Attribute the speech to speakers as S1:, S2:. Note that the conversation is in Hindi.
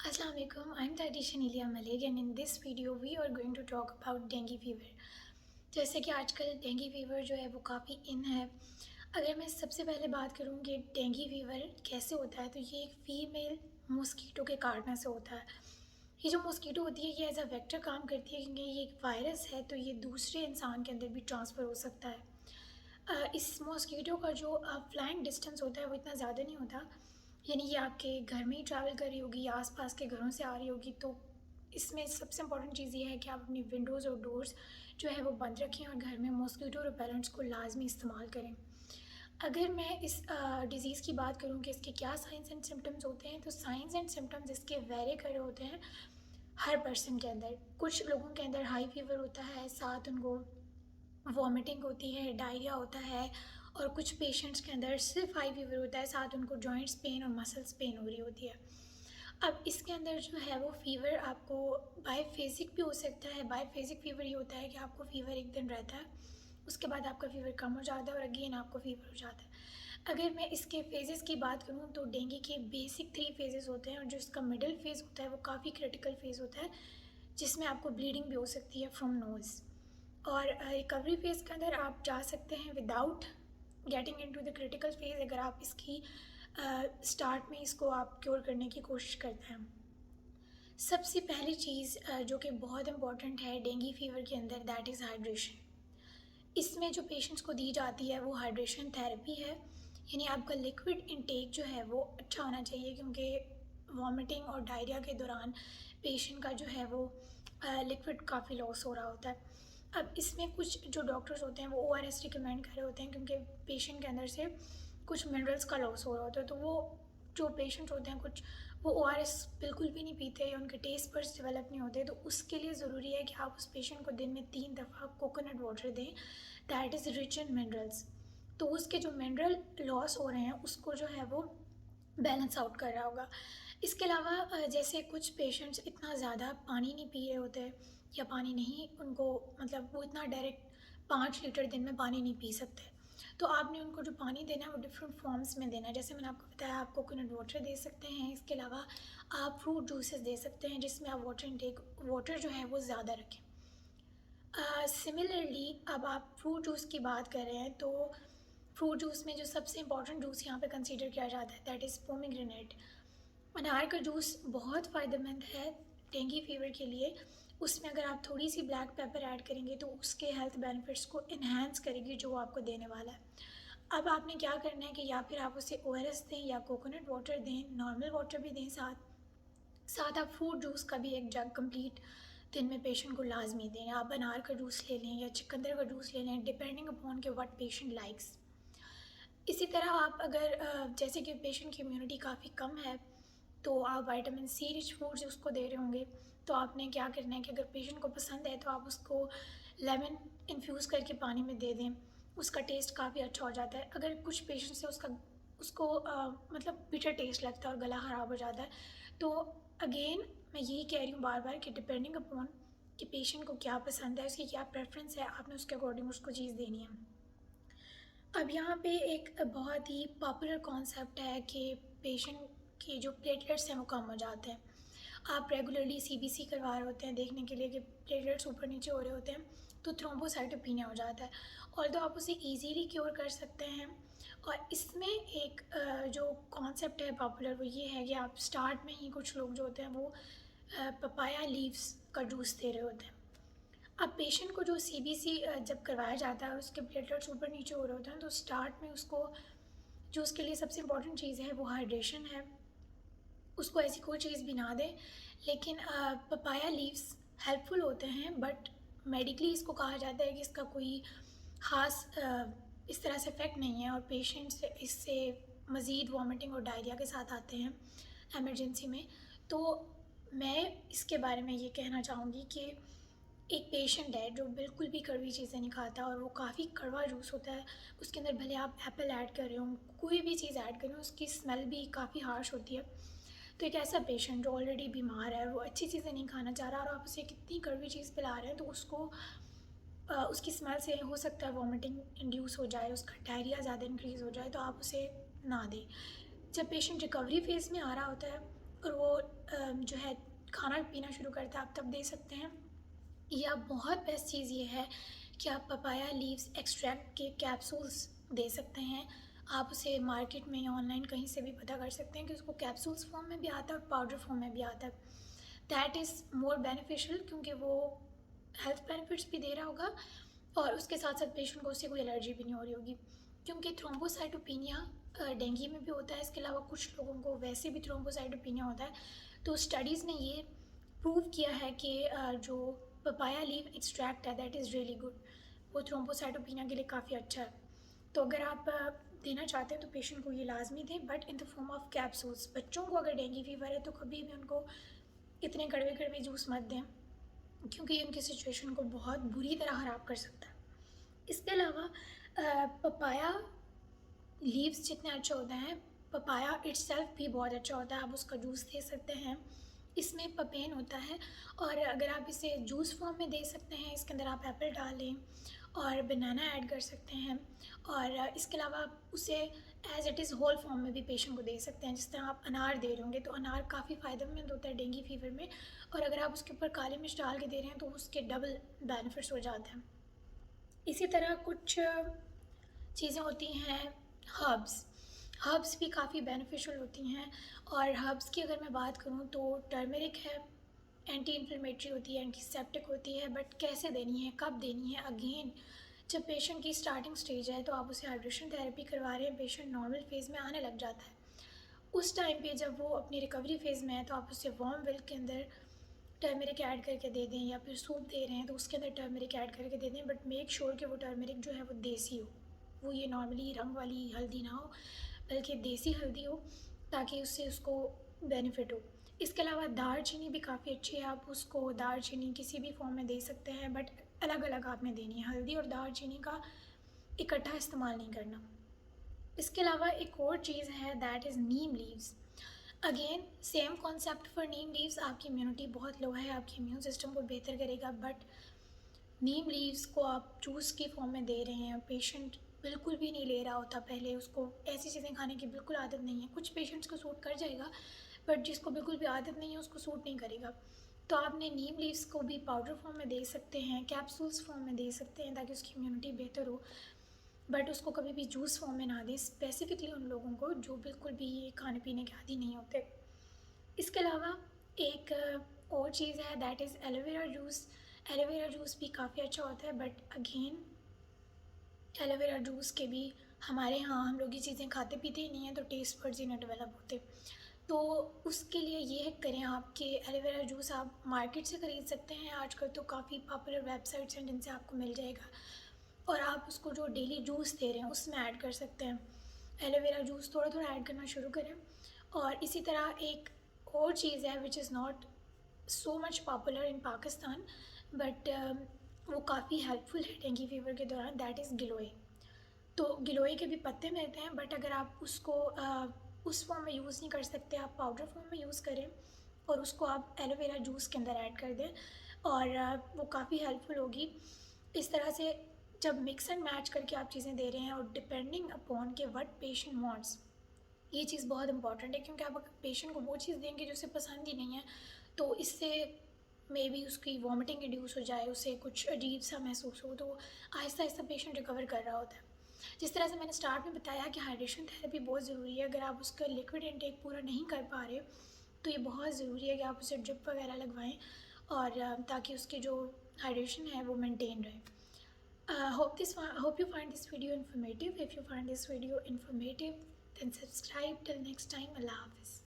S1: Assalamu alaikum. I'm dietitian Ilia Malik and in this video we are going to talk about dengue fever. जैसे कि आजकल डेंगू फीवर जो है वो काफ़ी इन है। अगर मैं सबसे पहले बात करूँ कि डेंगू फीवर कैसे होता है, तो ये एक फ़ीमेल मॉस्किटो के काटने से होता है। ये जो मॉस्किटो होती है ये एज अ वेक्टर काम करती है, क्योंकि ये एक वायरस है तो ये दूसरे इंसान के अंदर भी ट्रांसफ़र हो सकता है। इस मॉस्किटो का जो फ्लाइंग डिस्टेंस होता है वो इतना ज़्यादा नहीं होता, यानी ये आपके घर में ही ट्रैवल कर रही होगी या आसपास के घरों से आ रही होगी। तो इसमें सबसे इम्पॉर्टेंट चीज़ ये है कि आप अपनी विंडोज़ और डोर्स जो है वो बंद रखें और घर में मॉस्किटो रिपेलेंट्स को लाजमी इस्तेमाल करें। अगर मैं इस डिज़ीज़ की बात करूँ कि इसके क्या साइंस एंड सिम्टम्स होते हैं, तो साइंस एंड सिम्टम्स इसके वेरी कर रहे होते हैं हर पर्सन के अंदर। कुछ लोगों के अंदर हाई फीवर होता है, साथ उनको वॉमिटिंग होती है, डायरिया होता है, और कुछ पेशेंट्स के अंदर सिर्फ हाई फीवर होता है, साथ उनको जॉइंट्स पेन और मसल्स पेन हो रही होती है। अब इसके अंदर जो है वो फ़ीवर आपको बायफेज़िक भी हो सकता है। बायफेज़िक फ़ीवर ये होता है कि आपको फ़ीवर एक दिन रहता है, उसके बाद आपका फ़ीवर कम हो जाता है और अगेन आपको फ़ीवर हो जाता है। अगर मैं इसके फ़ेज़ेस की बात करूँ तो डेंगू के बेसिक 3 फ़ेज़ेस होते हैं, और जो इसका मिडल फ़ेज़ होता है वो काफ़ी क्रिटिकल फ़ेज़ होता है, जिसमें आपको ब्लीडिंग भी हो सकती है फ्रॉम नोज़। और रिकवरी फ़ेज़ के अंदर आप जा सकते हैं without getting into the critical phase, अगर आप इसकी स्टार्ट में इसको आप क्योर करने की कोशिश करते हैं। सबसे पहली चीज़ जो कि बहुत इम्पॉर्टेंट है डेंगू फ़ीवर के अंदर, दैट इज़ हाइड्रेशन। इसमें जो पेशेंट्स को दी जाती है वो हाइड्रेशन थेरेपी है, यानी आपका लिक्विड इंटेक जो है वो अच्छा होना चाहिए, क्योंकि वॉमिटिंग और डायरिया के दौरान पेशेंट का जो है वो लिक्विड काफ़ी लॉस हो रहा होता है। अब इसमें कुछ जो डॉक्टर्स होते हैं वो ओआरएस रिकमेंड कर रहे होते हैं, क्योंकि पेशेंट के अंदर से कुछ मिनरल्स का लॉस हो रहा होता है। तो वो जो पेशेंट होते हैं कुछ, वो ओआरएस बिल्कुल भी नहीं पीते या उनके टेस्ट बड्स डेवलप नहीं होते, तो उसके लिए ज़रूरी है कि आप उस पेशेंट को दिन में 3 दफ़ा कोकोनट वाटर दें, that is rich in minerals. तो उसके जो मिनरल लॉस हो रहे हैं उसको जो है वो बैलेंस आउट कर रहा होगा। इसके अलावा जैसे कुछ पेशेंट्स इतना ज़्यादा पानी नहीं पी रहे होते, या पानी नहीं उनको, मतलब वो इतना डायरेक्ट 5 लीटर दिन में पानी नहीं पी सकते, तो आपने उनको जो पानी देना है वो डिफरेंट फॉर्म्स में देना है। जैसे मैंने आपको बताया, आप कोकोनट वाटर दे सकते हैं, इसके अलावा आप फ्रूट जूसेस दे सकते हैं जिसमें आप वाटर जो है वो ज़्यादा रखें। सिमिलरली अब आप फ्रूट जूस की बात कर रहे हैं, तो फ्रूट जूस में जो सबसे इम्पॉर्टेंट जूस यहाँ पे कंसीडर किया जाता है दैट इज़ पोमीग्रेनेट। अनार का जूस बहुत फ़ायदेमंद है डेंगू फीवर के लिए। उसमें अगर आप थोड़ी सी ब्लैक पेपर ऐड करेंगे तो उसके हेल्थ बेनिफिट्स को इन्हांस करेगी जो वो आपको देने वाला है। अब आपने क्या करना है कि या फिर आप उसे ओआरएस दें या कोकोनट वाटर दें, नॉर्मल वाटर भी दें, साथ साथ आप फ्रूट जूस का भी एक जग कंप्लीट दिन में पेशेंट को लाजमी दें। आप अनार का जूस ले लें या चुकंदर का जूस ले लें, डिपेंडिंग अपॉन के व्हाट पेशेंट लाइक्स। इसी तरह आप अगर जैसे कि पेशेंट की इम्यूनिटी काफ़ी कम है, तो आप विटामिन सी रिच फूड्स उसको दे रहे होंगे, तो आपने क्या करना है कि अगर पेशेंट को पसंद है तो आप उसको लेमन इन्फ्यूज़ करके पानी में दे दें, उसका टेस्ट काफ़ी अच्छा हो जाता है। अगर कुछ पेशेंट से उसको मतलब बिटर टेस्ट लगता है और गला ख़राब हो जाता है, तो अगेन मैं यही कह रही हूँ बार बार कि डिपेंडिंग अपॉन कि पेशेंट को क्या पसंद है, उसकी क्या प्रेफरेंस है, आपने उसके अकॉर्डिंग उसको चीज़ देनी है। अब यहाँ पे एक बहुत ही पॉपुलर कॉन्सेप्ट है कि पेशेंट के जो प्लेटलेट्स हैं वो कम हो जाते हैं। आप रेगुलरली सीबीसी करवा रहे होते हैं देखने के लिए कि प्लेटलेट्स ऊपर नीचे हो रहे होते हैं, तो थ्रोम्बोसाइटोपिनिया हो जाता है, और तो आप उसे इजीली क्योर कर सकते हैं। और इसमें एक जो कॉन्सेप्ट है पॉपुलर वो ये है कि आप स्टार्ट में ही कुछ लोग जो होते हैं वो पपाया लीव्स का जूस दे रहे होते हैं। अब पेशेंट को जो सीबीसी जब करवाया जाता है और उसके प्लेटलेट्स ऊपर नीचे हो रहे होते हैं, तो स्टार्ट में उसको जो उसके लिए सबसे इम्पॉर्टेंट चीज़ है वो हाइड्रेशन है। उसको ऐसी कोई चीज़ भी ना दें, लेकिन पपाया लीव्स हेल्पफुल होते हैं, बट मेडिकली इसको कहा जाता है कि इसका कोई ख़ास इस तरह से इफ़ेक्ट नहीं है, और पेशेंट्स इससे मज़ीद वॉमिटिंग और डायरिया के साथ आते हैं इमरजेंसी में। तो मैं इसके बारे में ये कहना चाहूँगी कि एक पेशेंट है जो बिल्कुल भी कड़वी चीज़ें नहीं खाता और वो काफ़ी कड़वा जूस होता है, उसके अंदर भले आप एप्पल ऐड कर रहे हो, कोई भी चीज़ ऐड कर रहे हो, उसकी स्मेल भी काफ़ी हार्श होती है। तो एक ऐसा पेशेंट जो ऑलरेडी बीमार है, वो अच्छी चीज़ें नहीं खाना चाह रहा, और आप उसे कितनी कड़वी चीज़ पिला रहे हैं, तो उसको उसकी स्मेल से हो सकता है वॉमिटिंग इंड्यूस हो जाए, उसका डायरिया ज़्यादा इंक्रीज़ हो जाए, तो आप उसे ना दें। जब पेशेंट रिकवरी फ़ेज़ में आ रहा होता है और वो जो है खाना पीना शुरू करता है आप तब दे सकते हैं। या बहुत बेस्ट चीज़ ये है कि आप पपाया लीव्स एक्सट्रैक्ट के कैप्सूल्स दे सकते हैं। आप उसे मार्केट में या ऑनलाइन कहीं से भी पता कर सकते हैं कि उसको कैप्सूल्स फॉर्म में भी आता है और पाउडर फॉर्म में भी आता है। दैट इज़ मोर बेनिफिशियल क्योंकि वो हेल्थ बेनिफिट्स भी दे रहा होगा और उसके साथ साथ पेशेंट को उससे कोई एलर्जी भी नहीं हो रही होगी। क्योंकि थ्रोम्बोसाइटोपिनिया डेंगू में भी होता है, इसके अलावा कुछ लोगों को वैसे भी थ्रोम्बोसाइटोपिनिया होता है। तो स्टडीज़ ने ये प्रूव किया है कि जो पपाया लीव एक्सट्रैक्ट है दैट इज़ रियली गुड, वो थ्रोम्बोसाइटोपिनिया के लिए काफ़ी अच्छा है। तो अगर आप देना चाहते हैं तो पेशेंट को ये लाजमी दें, but in the form of capsules. बच्चों को अगर डेंगू फीवर है तो कभी भी उनको इतने कड़वे कड़वे जूस मत दें क्योंकि उनकी सिचुएशन को बहुत बुरी तरह ख़राब कर सकता है। इसके अलावा पपाया लीव्स जितने अच्छे होते हैं, पपाया इट्सेल्फ भी बहुत अच्छा होता है। आप उसका जूस दे सकते हैं, इसमें पपेन होता है और अगर आप इसे जूस फॉर्म में दे सकते हैं, इसके अंदर आप एप्पल डालें और बनाना ऐड कर सकते हैं। और इसके अलावा आप उसे as it is whole form में भी पेशेंट को दे सकते हैं। जिस तरह आप अनार दे रहे होंगे तो अनार काफ़ी फ़ायदेमंद होता है डेंगू फीवर में, और अगर आप उसके ऊपर काली मिर्च डाल के दे रहे हैं तो उसके डबल बेनिफिट्स हो जाते हैं। इसी तरह कुछ चीज़ें होती हैं हर्ब्स। हर्ब्स भी काफ़ी बेनिफिशियल होती हैं, और हर्ब्स की अगर मैं बात करूँ तो टर्मरिक है, एंटी इन्फ्लेमेटरी होती है, एंटीसेप्टिक होती है, बट कैसे देनी है, कब देनी है, अगेन जब पेशेंट की स्टार्टिंग स्टेज है तो आप उसे हाइड्रेशन थेरेपी करवा रहे हैं, पेशेंट नॉर्मल फेज़ में आने लग जाता है। उस टाइम पे जब वो अपनी रिकवरी फेज़ में है तो आप उसे वार्म मिल्क के अंदर टर्मरिक ऐड करके दे दें, या फिर सूप दे रहे हैं तो उसके अंदर टर्मरिक ऐड करके दे दें, बट मेक श्योर कि वो टर्मरिक जो है वो देसी हो, वो ये नॉर्मली रंग वाली हल्दी ना हो बल्कि देसी हल्दी हो, ताकि उससे उसको बेनिफिट हो। इसके अलावा दालचीनी भी काफ़ी अच्छी है, आप उसको दालचीनी किसी भी फॉर्म में दे सकते हैं, बट अलग अलग आपने देनी है, हल्दी और दालचीनी का इकट्ठा इस्तेमाल नहीं करना। इसके अलावा एक और चीज़ है that is Neem leaves. Again same concept for Neem leaves. आपकी इम्यूनिटी बहुत लो है, आपके इम्यून सिस्टम को बेहतर करेगा, बट नीम लीव्स को आप जूस की फॉर्म में दे रहे हैं, पेशेंट बिल्कुल भी नहीं ले रहा होता, पहले उसको ऐसी चीज़ें खाने की बिल्कुल आदत नहीं है। कुछ पेशेंट्स को सूट कर जाएगा, बट जिसको बिल्कुल भी आदत नहीं है उसको सूट नहीं करेगा। तो आपने नीम लीव्स को भी पाउडर फॉर्म में दे सकते हैं, कैप्सूल्स फॉर्म में दे सकते हैं ताकि उसकी इम्यूनिटी बेहतर हो, बट उसको कभी भी जूस फॉर्म में ना दें, स्पेसिफिकली उन लोगों को जो बिल्कुल भी ये खाने पीने के आदी नहीं होते। इसके अलावा एक और चीज़ है that is aloe vera juice. Aloe vera juice भी काफ़ी अच्छा होता है, बट अगेन एलोवेरा जूस के भी हमारे यहाँ हम लोग ये चीज़ें खाते पीते ही नहीं हैं, तो टेस्ट बड्स ही नहीं डेवलप होते। तो उसके लिए ये करें आप कि एलोवेरा जूस आप मार्केट से ख़रीद सकते हैं, आजकल तो काफ़ी पॉपुलर वेबसाइट्स हैं जिनसे आपको मिल जाएगा, और आप उसको जो डेली जूस दे रहे हैं उसमें ऐड कर सकते हैं। एलोवेरा जूस थोड़ा थोड़ा ऐड करना शुरू करें। और इसी तरह एक और चीज़ है which is not so much popular in Pakistan, but वो काफ़ी हेल्पफुल है डेंगू फीवर के दौरान, दैट इज़ गिलोय। तो गिलोय के भी पत्ते मिलते हैं, बट अगर आप उसको उस फॉर्म में यूज़ नहीं कर सकते, आप पाउडर फॉर्म में यूज़ करें और उसको आप एलोवेरा जूस के अंदर ऐड कर दें, और वो काफ़ी हेल्पफुल होगी। इस तरह से जब मिक्स एंड मैच करके आप चीज़ें दे रहे हैं, और डिपेंडिंग अपॉन के व्हाट पेशेंट वांट्स, ये चीज़ बहुत इंपॉर्टेंट है, क्योंकि आप अगर पेशेंट को वो चीज़ देंगे जो उसे पसंद ही नहीं है तो इससे मे बी उसकी वॉमिटिंग इंड्यूस हो जाए, उसे कुछ अजीब सा महसूस हो, तो आहिस्ता आहिस्ता पेशेंट रिकवर कर रहा होता है। जिस तरह से मैंने स्टार्ट में बताया कि हाइड्रेशन थेरेपी बहुत ज़रूरी है, अगर आप उसका लिक्विड इनटेक पूरा नहीं कर पा रहे तो ये बहुत ज़रूरी है कि आप उसे ड्रिप वगैरह लगवाएं, और ताकि उसकी जो हाइड्रेशन है वो मेंटेन रहे। Hope you find this video informative. If you find this video informative, then subscribe. Till next time, Allah Hafiz.